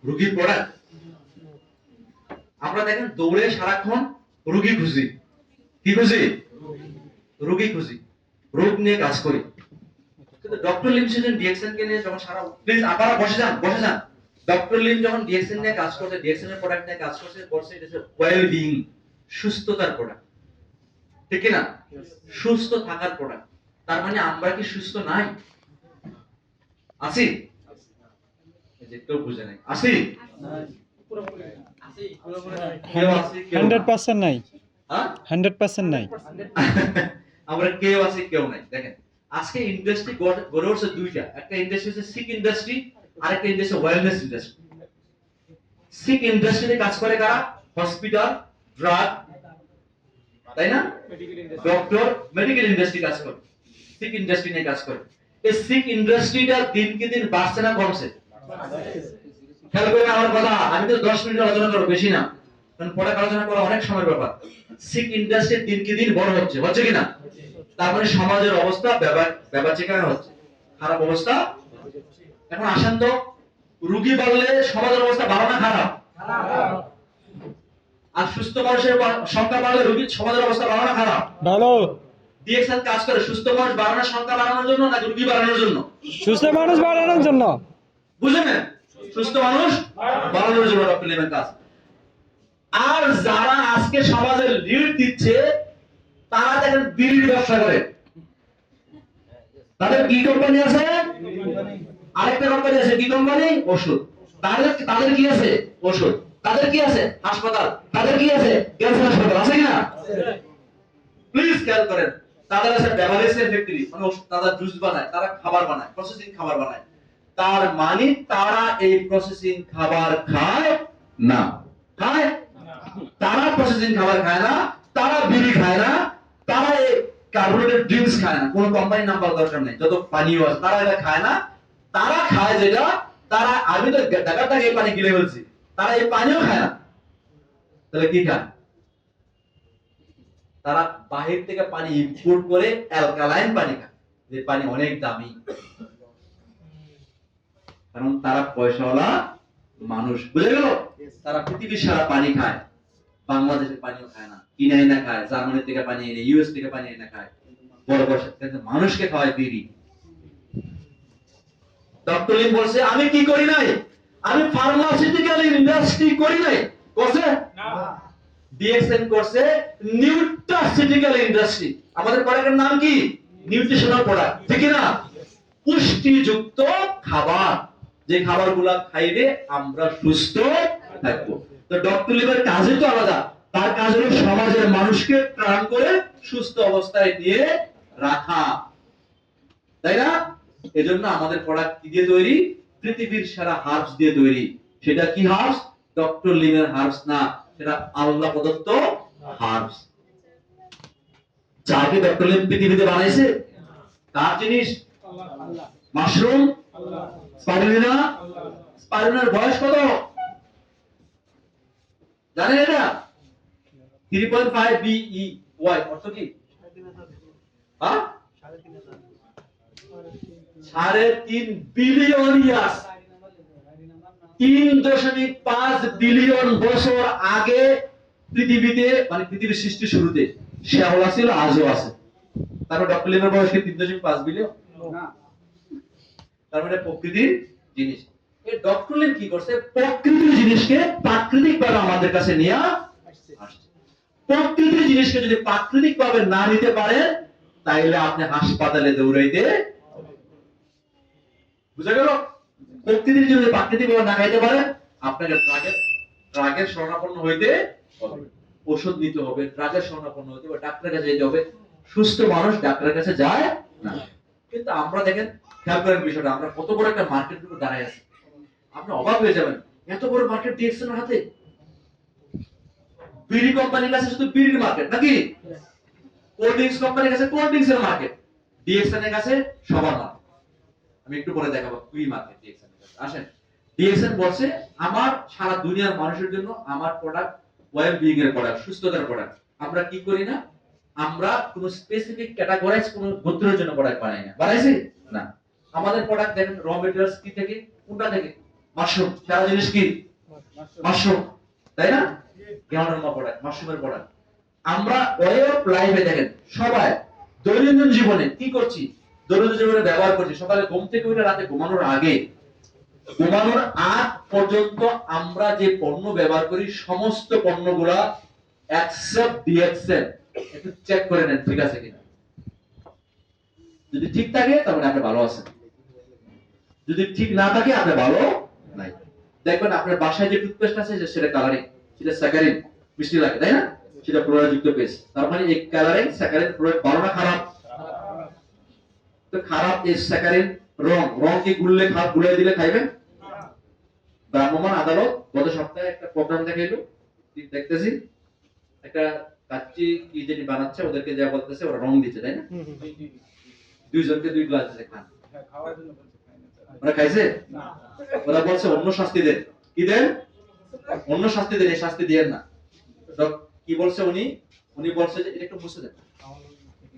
রোগীর প্রোডাক্ট। আমরা দেখেন দৌড়ে সারাক্ষণ রোগী খুঁজি, কি খুঁজি? রোগী খুঁজি, রোগ নিয়ে কাজ করি। কিন্তু ডক্টর লিম সেদিন ডিএক্সএন কে নিয়ে যখন সারা, প্লিজ আপনারা বসে যান, বসে যান। ডক্টর লিম যখন ডিএক্সএন নিয়ে কাজ করছে, ডিএক্সএন এর প্রোডাক্ট নিয়ে কাজ করছে, বলছে এটা হচ্ছে ওয়েল বিইং, সুস্থতার প্রোডাক্ট, ঠিক কি না? সুস্থ থাকার প্রোডাক্ট। তার মানে আমরা কি সুস্থ নাই? আছি? এই যে কেউ বুঝে নাই, আছি? কেউ আছে, কেউ নাই। 100% নাই, হ্যাঁ 100% নাই। আমরা কেউ আছি, কেউ নাই। দেখেন আজকে ইন্ডাস্ট্রি গড়ে উঠছে দুইটা, একটা ইন্ডাস্ট্রি হচ্ছে সিক ইন্ডাস্ট্রি, আর একটা ইন্ডাস্ট্রি ওয়েলনেস ইন্ডাস্ট্রি। সিক ইন্ডাস্ট্রিতে কাজ করে কারা? হসপিটাল, ড্রাগ, তাই না? ডক্টর, মেডিকেল ইন্ডাস্ট্রি কাজ করে, সিক ইন্ডাস্ট্রি নিয়ে কাজ করে। এই সিক ইন্ডাস্ট্রিটা দিনকে দিন বাড়ছে না কমছে? খেয়াল করে আমার কথা, আমি তো 10 মিনিট আলোচনা করব, বেশি না, কারণ পরে আলোচনা করা অনেক সময়ের ব্যাপার। সিক ইন্ডাস্ট্রি দিনকে দিন বড় হচ্ছে, হচ্ছে কি না? তার মানে সমাজের অবস্থা ব্যাপাচিকায় হচ্ছে, খারাপ অবস্থা। এখন আসেন তো, রোগী বাড়লে সমাজের অবস্থা ভালো না খারাপ? আর সুস্থ মানুষের সংখ্যা বাড়লে রোগীর সমাজের অবস্থা ভালো না খারাপ? ভালো। ডিএক্সএল কাজ করে সুস্থ মানুষ বাড়ানোর, সংখ্যা বাড়ানোর জন্য না রোগী বাড়ানোর জন্য? সুস্থ মানুষ বাড়ানোর জন্য। বুঝলেন? সুস্থ মানুষ বাড়ানোর জন্য ডক্টর লিমের কাজ। আর যারা আজকে সমাজের লিড দিচ্ছে, তারা দেখেন বিড়ির ব্যবসা করে। তাদের কি কোম্পানি আছে? আরেকটা কোম্পানি আছে, কি কোম্পানি? ওষুধ। তাদের তাদের কি আছে? ওষুধ। তাদের কি আছে? হাসপাতাল। তাদের কি আছে? ক্যান্সার হাসপাতাল, আছে কিনা? প্লিজ খেয়াল করেন, তাদের আছে বেভারেজের ফ্যাক্টরি, মানে তারা জুস বানায়, তারা খাবার বানায়, প্রসেসিং খাবার বানায়। তার মানে তারা এই প্রসেসিং খাবার খায় না, খায়? তারা প্রসেসিং খাবার খায় না, তারা বিড়ি খায় না, তারা এই কার্বোনেটেড ড্রিঙ্কস খায় না, কোন কোম্পানির নাম বলার দরকার নেই, যত পানীয় আছে তারা এটা খায় না। তারা খায় যেটা, তারা, আমি তো ঢাকার থেকে এই পানি গিলে বলছি, তারা এই পানিও খায় না। তাহলে কি খায়? তারা বাহির থেকে পানি ইম্পোর্ট করে অ্যালকালাইন পানি খায়, যে পানি অনেক দামি, কারণ তারা পয়সাওয়ালা মানুষ, বুঝে গেল? তারা পৃথিবীর সারা পানি খায়, বাংলাদেশের পানিও খায় না, কিনে এনে খায়, জার্মানি থেকে পানি এনে, ইউএস থেকে পানি এনে খায়, বড় বড় মানুষকে খাওয়ায় বিড়ি। ডক্টর লিম বলছে আমি কি করি নাই? আমি ফার্মাসিউটিক্যাল ইন্ডাস্ট্রি করি নাই। করছে না? ডিএক্সএন করছে নিউট্রাসিউটিক্যাল ইন্ডাস্ট্রি। আমাদের প্রোডাক্টের নাম কি? নিউট্রিশনাল প্রোডাক্ট, ঠিক না? পুষ্টিযুক্ত খাবার, যে খাবারগুলো খাইলে আমরা সুস্থ থাকবো। তো ডক্টর লিমের কাজই তো আলাদা। তার কাজ হলো সমাজের মানুষকে ত্রাণ করে সুস্থ অবস্থায় নিয়ে রাখা, তাই না? এজন্য আমাদের প্রোডাক্ট কি দিয়ে তৈরি? পৃথিবীর সারা হার্বস দিয়ে তৈরি। সেটা কি হার্বস? ডক্টর লিমের হার্বস না, সেটা আল্লাহ প্রদত্ত হার্বস। যাকে ডক্টর লিম পৃথিবীতে বানাইছে, কার জিনিস? Mushroom, spirulina. স্পাইরুলিনার বয়স কত জানেন এটা? 3.5 BEY অর্থ কি? হ্যাঁ, 3.5 বিলিয়ন ইয়ার্স, 3.5 বিলিয়ন বছর আগে পৃথিবীতে, মানে পৃথিবীর সৃষ্টি শুরুতে শ্যাওলা ছিল, আজও আছে। তারপর ডক্টর লিমের বয়স কি 3.5 বিলিয়ন? না, তার মানে প্রকৃতির জিনিস। এই ডক্টর লিম কি করছে? প্রকৃতির জিনিসকে প্রাকৃতিক ভাবে আমাদের কাছে নিয়ে আসছে। প্রকৃতির জিনিসকে যদি প্রাকৃতিক ভাবে না নিতে পারেন, তাইলে আপনি হাসপাতালে দৌড়াইতে, বুঝা গেল? প্রকৃতির যদি প্রাকৃতিক ভাবে না খাইতে পারেন, আপনাকে ড্রাগের শরণাপন্ন হইতে হবে, ওষুধ নিতে হবে, ড্রাগের শরণাপন্ন হইতে হবে, ডাক্তারের কাছে যেতে হবে। সুস্থ মানুষ ডাক্তারের কাছে যায় না। কিন্তু আমরা দেখেন, খেয়াল করেন বিষয়টা, আমরা কত বড় একটা মার্কেট উপর দাঁড়ায় আছি, আপনি অবাক হয়ে যাবেন। এত বড় মার্কেট ডিএক্সএন এর হাতে। বিড়ি কোম্পানির কাছে শুধু বিড়ির মার্কেট নাকি? কোল্ড ড্রিঙ্কস কোম্পানির কাছে কোল্ড ড্রিঙ্কস এর মার্কেট, ডিএক্সএন এর কাছে সবার মার্কেট। আমি একটু পরে দেখাবো কি মার্কেট ডিএক্সএন এর কাছে। আসেন, ডিএক্সএন বলছে আমার সারা দুনিয়ার মানুষের জন্য আমার প্রোডাক্ট ওয়েল বিইং এর প্রোডাক্ট, সুস্থতার প্রোডাক্ট। আমরা কি করি না, আমরা কোন স্পেসিফিক ক্যাটাগরাইজ কোন গোত্রের জন্য প্রোডাক্ট বানাই না, বানাইছি না। আমাদের প্রোডাক্ট দেখেন র মেটেরিয়ালস কি থেকে, কোনটা থেকে? মাশরুম সারা জিনিস কি মাশরুম, তাই না? গ্যানোডার্মা প্রোডাক্ট, মাশরুমের প্রোডাক্ট। আমরা ওয়ে অফ লাইফে দেখেন সবাই দৈনন্দিন জীবনে কি করছি, দৈনন্দিন জীবনে ব্যবহার করছি। সকালে ঘুম থেকে উঠে রাতে ঘুমানোর আগে, ঘুমানোর আগ পর্যন্ত আমরা যে পণ্য ব্যবহার করি সমস্ত পণ্যগুলা অ্যাকসেপ্ট ডিঅ্যাকসেপ্ট একটু চেক করে নেন ঠিক আছে কিনা। যদি ঠিক থাকে তাহলে আপনি ভালো আছেন, যদি ঠিক না থাকে আপনি ভালো নাই। দেখবেন আপনার বাসায় যে টুথপেস্ট আছে সেটা কালারিং, সেটা স্যাকারিন মিষ্টি লাগে, তাই না? সেটা ফ্লোরাইড যুক্ত পেস্ট। তার মানে এই কালারিং স্যাকারিন ফ্লোরাইড ভালো না খারাপ? তো খারাপ এই স্যাকারিন রং কি গুলে দিলে খাইবেন? ভ্রাম্যমাণ আদালত গত সপ্তাহে একটা প্রোগ্রাম দেখাইলো, দেখতেছি একটা কাচ্চি কি জানি বানাচ্ছে, ওদেরকে যা বলতেছে ওরা রং দিচ্ছে, তাই না? দুইজনকে 2 গ্লাস দিতে খান, ওরা খাইছে? ওরা বলছে অন্য শাস্তি দেন। কি দেন? অন্য শাস্তি দেন, এই শাস্তি দিয়েন না। তো কি বলছে উনি বলছে যে এটা একটু মুছে দেন,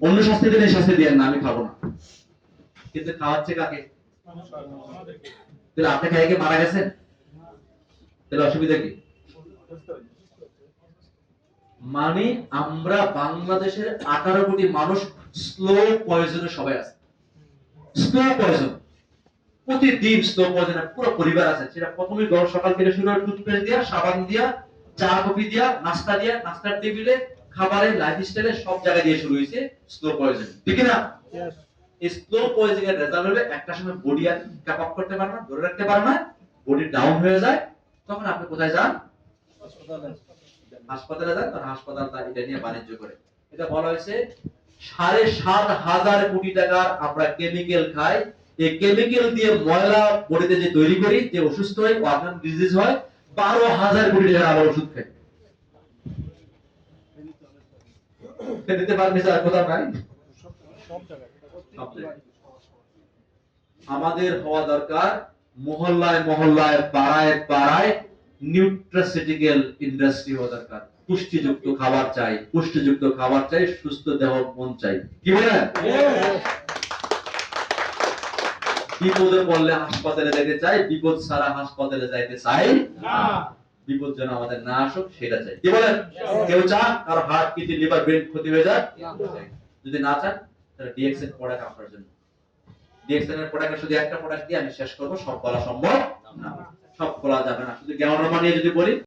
অন্য শাস্তি দেন, এই শাস্তি দিয়েন না, আমি খাবো না। কিন্তু খাওয়াচ্ছে কাকে? তাহলে আপনি খাইয়ে মারা গেছেন, তাহলে অসুবিধা কি? মানে আমরা বাংলাদেশের 18 কোটি মানুষ স্লো পয়জনে সবাই আছে, স্লো পয়জন প্রতিদিন স্লো পয়জনে পুরো পরিবার আছে। সেটা প্রথমে সকাল থেকে শুরু হয় টুথপেস্ট দিয়া, সাবান দিয়া, চা কফি দিয়া, নাস্তা দিয়া, নাস্তার টেবিলে, খাবারে, লাইফস্টাইলে সব জায়গায় দিয়ে শুরু হয়েছে স্লো পয়জন, ঠিক না? এই স্লো পয়জনিং এর রেজাল্ট হলো একটা সময় বডি আর ক্যাপ আপ করতে পারে না, ধরে রাখতে পারে না, বডি ডাউন হয়ে যায়। তখন আপনি কোথায় যান? হাসপাতালে যান, আর হাসপাতাল তার এটা নিয়ে বাণিজ্য করে। এটা বলা হয়েছে 7,500 কোটি টাকার আমরা কেমিক্যাল খাই। এই কেমিক্যাল দিয়ে ময়লা বডিতে যে তৈরি করি, যে অসুস্থ হয়, অর্গান ডিজিজ হয়, 12,000 কোটি টাকার আমরা ওষুধ খাই। দিতে পারবে স্যার? কোথাও নাই, সব জায়গায়। আমাদের হওয়া দরকার মহল্লায় মহল্লায়, পাড়ায় পাড়ায় নিউট্রাসিউটিক্যাল ইন্ডাস্ট্রি হওয়া দরকার। পুষ্টিযুক্ত খাবার চাই, পুষ্টিযুক্ত খাবার চাই, সুস্থ দেহ মন চাই, কি বলেন? বিপদে পড়লে হাসপাতালে যেতে চাই, বিপদ ছাড়া হাসপাতালে যাইতে চাই না। বিপদ যেন আমাদের না আসুক সেটা চাই, কি বলেন? কেউ চান কারো হার্ট, কিডনি, লিভার, ব্রেন ক্ষতি হয়ে যায়? যদি না চান তাহলে ডিএক্সএন প্রোডাক্ট আপনার জন্য। ডিএক্সএন এর প্রোডাক্ট শুধু একটা প্রোডাক্ট দিয়ে আমি শেষ করব, সব বলা সম্ভব না, সব বলা যাবে না। শুধু গ্যানোডার্মা নিয়ে যদি বলি